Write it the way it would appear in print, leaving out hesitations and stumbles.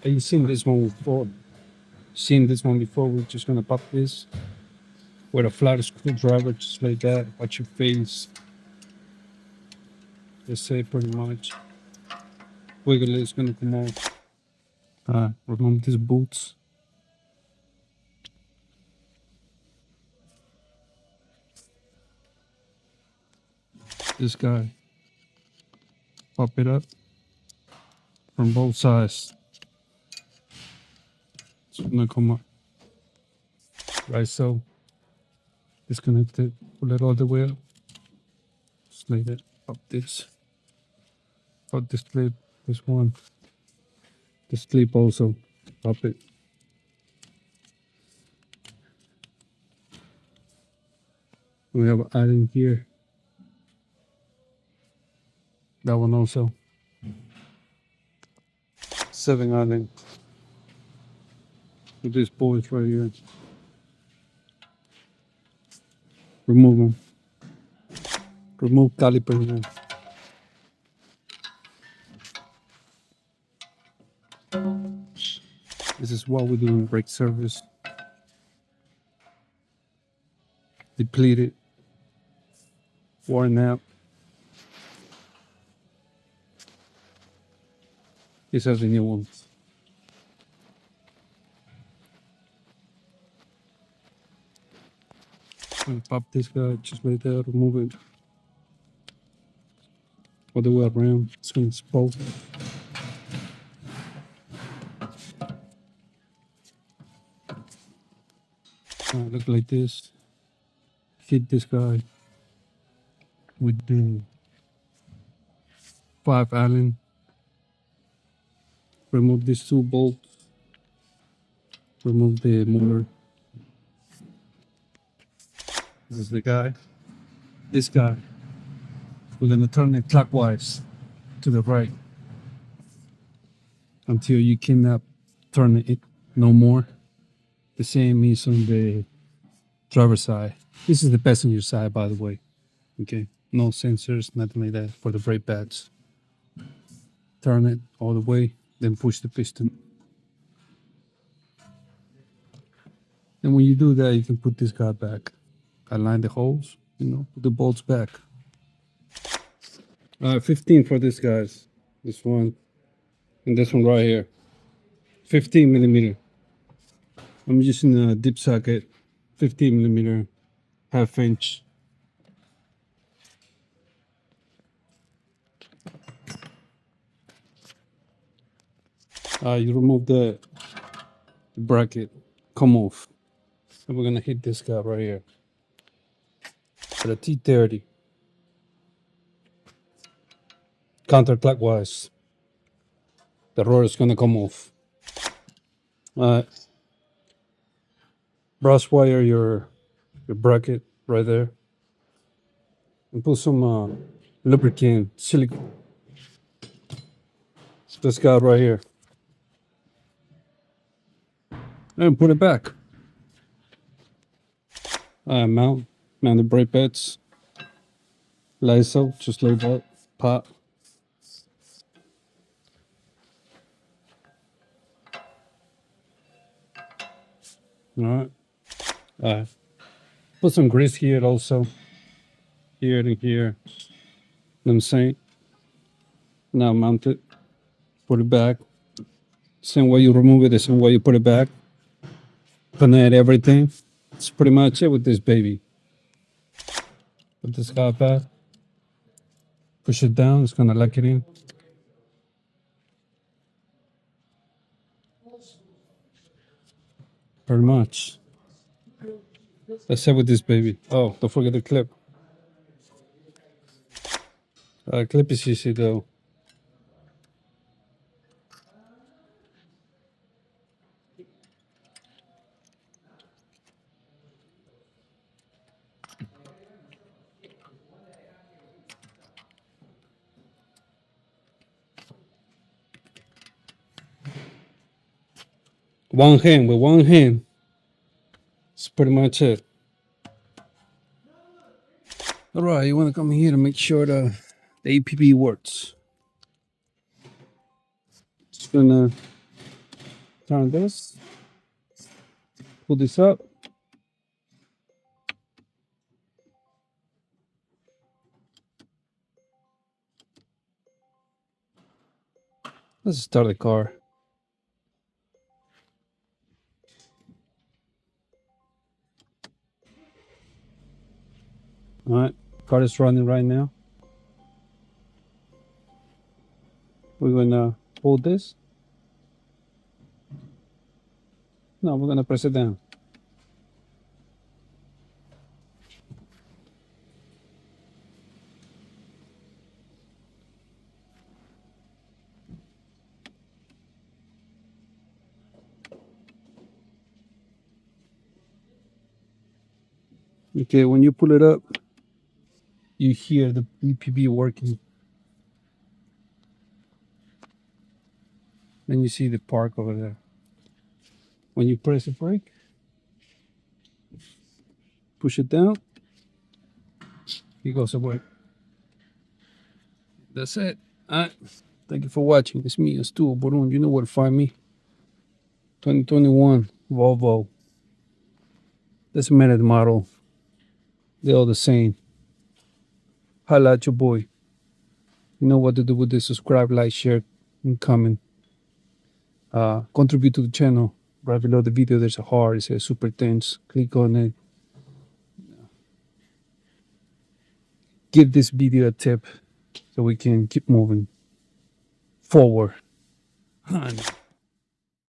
I've seen this one before. We're just gonna pop this with a flat screwdriver, just like that. Watch your face. Just say pretty much. Wiggle it, it's gonna come out. Remove these boots. This guy. Pop it up from both sides. It's gonna come up. Right, so disconnect it, pull it all the way up. Just like that. Pop this. Pop this clip. This one. This clip also. Pop it. We have Allen here. That one also. 7 Allen. With these boys right here. Remove them. Remove caliper here. This is what we do in brake service. Depleted. Worn out. These are the new ones. Pop this guy just like that, remove it all the way around. It's gonna explode. Look like this. Hit this guy with the 5 Allen. Remove these 2 bolts. Remove the motor. This is the guy. This guy. We're gonna turn it clockwise to the right until you cannot turn it no more. The same is on the driver's side. This is the passenger side, by the way. Okay, no sensors, nothing like that for the brake pads. Turn it all the way, then push the piston. And when you do that, you can put this guy back. Align the holes, put the bolts back. 15 for this guys. This one and this one right here. 15 millimeter. I'm using a deep socket, 15 millimeter, half inch. You remove the bracket, come off. And we're gonna hit this guy right here. With a T30. Counterclockwise. The rotor is gonna come off. Brass wire your bracket right there. And put some lubricant, silicone. This guy right here. And put it back. Mount the brake pads. Lysol, just like that. Pop. All right. Put some grease here also. Here and here. You know what I'm saying? Now mount it. Put it back. Same way you remove it, the same way you put it back. Connect everything. That's pretty much it with this baby. Put this guy back. Push it down. It's gonna lock it in. Pretty much. That's it with this baby. Oh, don't forget the clip. Clip is easy though. With one hand. That's pretty much it. All right, you want to come here to make sure the APB works. Just gonna Turn this. Pull this up. Let's start the car. All right, car is running right now. We're gonna pull this. No, we're gonna press it down. Okay, when you pull it up, you hear the EPB working. Then you see the park over there. When you press the brake, push it down, it goes away. That's it. All right. Thank you for watching. It's me, Stu Borun. You know where to find me. 2021 Volvo. Doesn't matter the model. They're all the same. Holla at your boy. You know what to do with this. Subscribe, like, share, and comment. Contribute to the channel. Right below the video, there's a heart. It says super tense. Click on it. Give this video a tip so we can keep moving forward.